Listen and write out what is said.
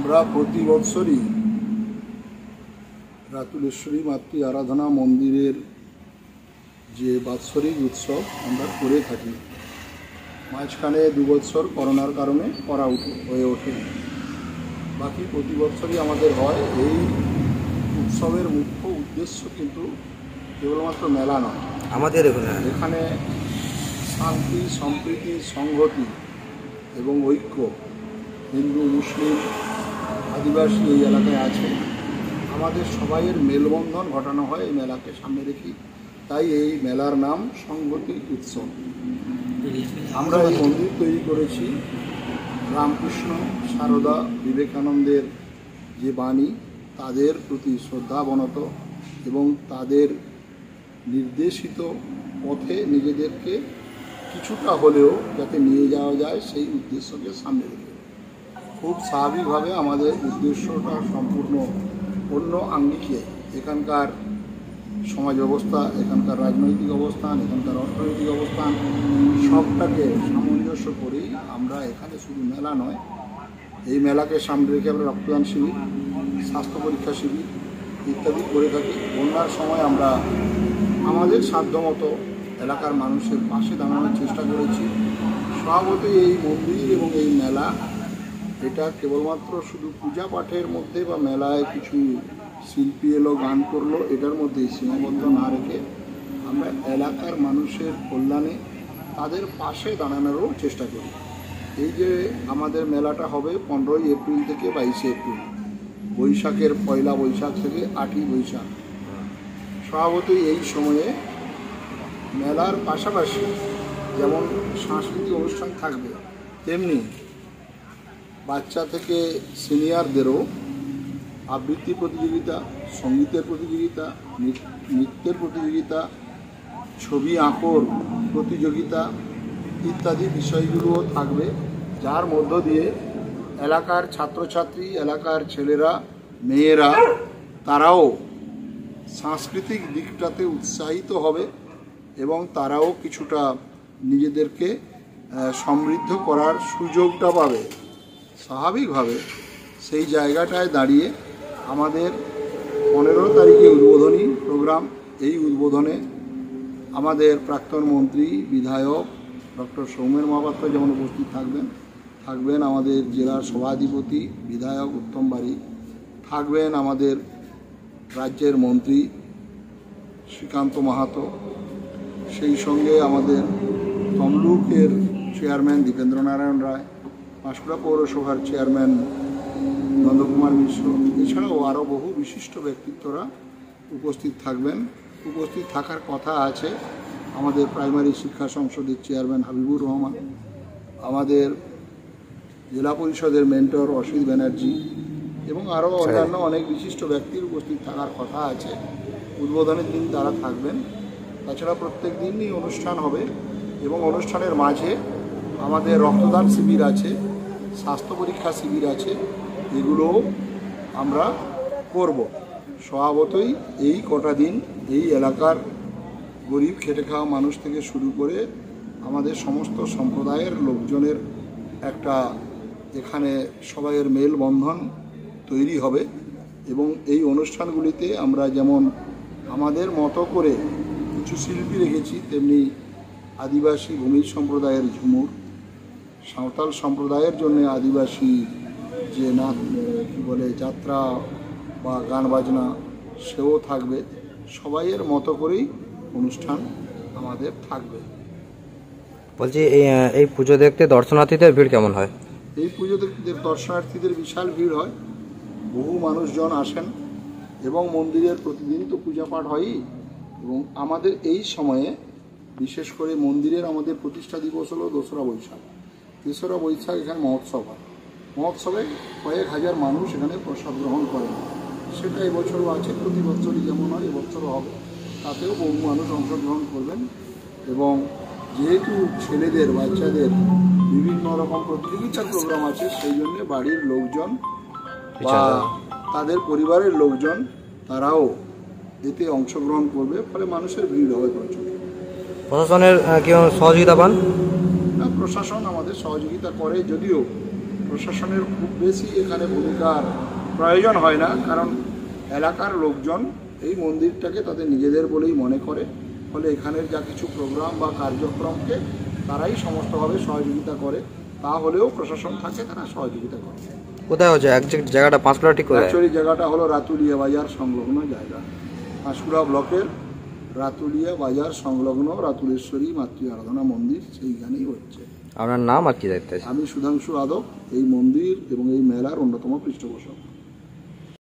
আমরা প্রতি বছরই রাতুলেশ্বরী মাতৃ আরাধনা মন্দিরের যে বাৎসরিক উৎসব আমরা করে থাকি। মাঝখানে 2 বছর করোনার কারণে করা হয়ে ওঠে, বাকি প্রতি বছরই আমাদের হয়। এই উৎসবের মুখ্য উদ্দেশ্য কিন্তু কেবলমাত্র মেলা নয়, আমাদের এখানে শান্তি, সম্প্রীতি, সংহতি এবং ঐক্য হিন্দু, মুসলিম, আদিবাসী এই এলাকায় আছে, আমাদের সবাইয়ের মেলবন্ধন ঘটানো হয় এই মেলাকে সামনে রেখে। তাই এই মেলার নাম সংহতি উৎসব। আমরা এই মন্দির তৈরি করেছি রামকৃষ্ণ, সারদা, বিবেকানন্দের যে বাণী তাদের প্রতি শ্রদ্ধাবনত এবং তাদের নির্দেশিত পথে নিজেদেরকে কিছুটা হলেও যাতে নিয়ে যাওয়া যায় সেই উদ্দেশ্যকে সামনে রেখে খুব স্বাভাবিকভাবে আমাদের উদ্দেশ্যটা সম্পূর্ণ অন্য আঙ্গিকে এখানকার সমাজ ব্যবস্থা, এখানকার রাজনৈতিক অবস্থান, এখানকার অর্থনৈতিক অবস্থান সবটাকে সামঞ্জস্য করেই আমরা এখানে শুধু মেলা নয়, এই মেলাকে সামনে রেখে আমরা রক্তদান শিবির, স্বাস্থ্য পরীক্ষা শিবির ইত্যাদি করে থাকি। বন্যার সময় আমরা আমাদের সাধ্যমতো এলাকার মানুষের পাশে দাঁড়ানোর চেষ্টা করেছি। স্বভাবতই এই মন্দির এবং এই মেলা এটা কেবলমাত্র শুধু পূজা পাঠের মধ্যে বা মেলায় কিছু শিল্পী এলো, গান করলো, এটার মধ্যেই সীমাবদ্ধ না রেখে আমরা এলাকার মানুষের কল্যাণে তাদের পাশে দাঁড়ানোরও চেষ্টা করি। এই যে আমাদের মেলাটা হবে 15ই এপ্রিল থেকে 22শে এপ্রিল, বৈশাখের 1লা বৈশাখ থেকে 8ই বৈশাখ। স্বভাবতই এই সময়ে মেলার পাশাপাশি যেমন সাংস্কৃতিক অনুষ্ঠান থাকবে, তেমনি বাচ্চা থেকে সিনিয়রদেরও আবৃত্তি প্রতিযোগিতা, সঙ্গীতের প্রতিযোগিতা, নৃত্যের প্রতিযোগিতা, ছবি আঁকোর প্রতিযোগিতা ইত্যাদি বিষয়গুলোও থাকবে, যার মধ্য দিয়ে এলাকার ছাত্রছাত্রী, এলাকার ছেলেরা, মেয়েরা তারাও সাংস্কৃতিক দিকটাতে উৎসাহিত হবে এবং তারাও কিছুটা নিজেদেরকে সমৃদ্ধ করার সুযোগটা পাবে। স্বাভাবিকভাবে সেই জায়গাটায় দাঁড়িয়ে আমাদের 15 তারিখে উদ্বোধনী প্রোগ্রাম। এই উদ্বোধনে আমাদের প্রাক্তন মন্ত্রী, বিধায়ক ডক্টর সৌমেন মহাপাত্র যেমন উপস্থিত থাকবেন আমাদের জেলার সভাধিপতি বিধায়ক উত্তম বাড়ি, থাকবেন আমাদের রাজ্যের মন্ত্রী শ্রীকান্ত মাহাতো, সেই সঙ্গে আমাদের তমলুকের চেয়ারম্যান দীপেন্দ্র নারায়ণ রায়, পাঁশকুড়া পৌরসভার চেয়ারম্যান নন্দকুমার মিশ্র, এছাড়াও আরও বহু বিশিষ্ট ব্যক্তিত্বরা উপস্থিত থাকবেন। উপস্থিত থাকার কথা আছে আমাদের প্রাইমারি শিক্ষা সংসদের চেয়ারম্যান হাবিবুর রহমান, আমাদের জেলা পরিষদের মেন্টর অসিত ব্যানার্জি এবং আরও অন্যান্য অনেক বিশিষ্ট ব্যক্তির উপস্থিত থাকার কথা আছে। উদ্বোধনের দিন তারা থাকবেন। তাছাড়া প্রত্যেক দিনই অনুষ্ঠান হবে এবং অনুষ্ঠানের মাঝে আমাদের রক্তদান শিবির আছে, স্বাস্থ্য পরীক্ষা শিবির আছে, এগুলোও আমরা করব। স্বভাবতই এই কটা দিন এই এলাকার গরিব খেটে খাওয়া মানুষ থেকে শুরু করে আমাদের সমস্ত সম্প্রদায়ের লোকজনের একটা এখানে সবাইয়ের মেলবন্ধন তৈরি হবে এবং এই অনুষ্ঠানগুলিতে আমরা যেমন আমাদের মতো করে কিছু শিল্পী রেখেছি, তেমনি আদিবাসী ভূমি সম্প্রদায়ের ঝুমুর, সাঁওতাল সম্প্রদায়ের জন্য আদিবাসী যে নাচ কী বলে যাত্রা বা গান বাজনা সেও থাকবে। সবাইয়ের মতো করেই অনুষ্ঠান আমাদের থাকবে। বলছি এই পুজো দেখতে দর্শনার্থীদের ভিড় কেমন হয়? এই পুজো দেখতে দর্শনার্থীদের বিশাল ভিড় হয়, বহু মানুষজন আসেন এবং মন্দিরের প্রতিদিন তো পূজা পাঠ হয়ই এবং আমাদের এই সময়ে বিশেষ করে মন্দিরের আমাদের প্রতিষ্ঠা দিবস হলো 2রা বৈশাখ। 3রা বৈশাখ এখানে মহোৎসব হয়। মহোৎসবে কয়েক হাজার মানুষ এখানে প্রসাদ গ্রহণ করেন। সেটা এবছরও আছে, প্রতি বছরই যেমন হয় এবছরও হবে, তাতেও বহু মানুষ অংশগ্রহণ করবেন এবং যেহেতু ছেলেদের, বাচ্চাদের বিভিন্ন রকম প্রতিযোগিতার প্রোগ্রাম আছে, সেই জন্য বাড়ির লোকজন বা তাদের পরিবারের লোকজন তারাও এতে অংশগ্রহণ করবে, ফলে মানুষের ভিড় হবে প্রচুর। প্রশাসনের কি সহযোগিতা পান? প্রশাসন আমাদের সহযোগিতা করে, যদিও প্রশাসনের খুব বেশি এখানে ভূমিকার প্রয়োজন হয় না, কারণ এলাকার লোকজন এই মন্দিরটাকে তাদের নিজেদের বলেই মনে করে। ফলে এখানের যা কিছু প্রোগ্রাম বা কার্যক্রমকে তারাই সমস্তভাবে সহযোগিতা করে। তা হলেও প্রশাসন থাকে, তারা সহযোগিতা করে। কোথায় হচ্ছে একজ্যাক্ট জায়গাটা পাঁশকুড়া ঠিক কোথায়? অ্যাকচুয়ালি জায়গাটা হলো রাতুলিয়া বাজার সংলগ্ন জায়গা, পাঁশকুড়া ব্লকের রাতুলিয়া বাজার সংলগ্ন রাতুলেশ্বরী মাতৃ আরাধনা মন্দির, সেইখানেই হচ্ছে। আপনার নাম আর কি দায়িত্ব আছে? আমি সুধাংশু আদক, এই মন্দির এবং এই মেলার অন্যতম পৃষ্ঠপোষক।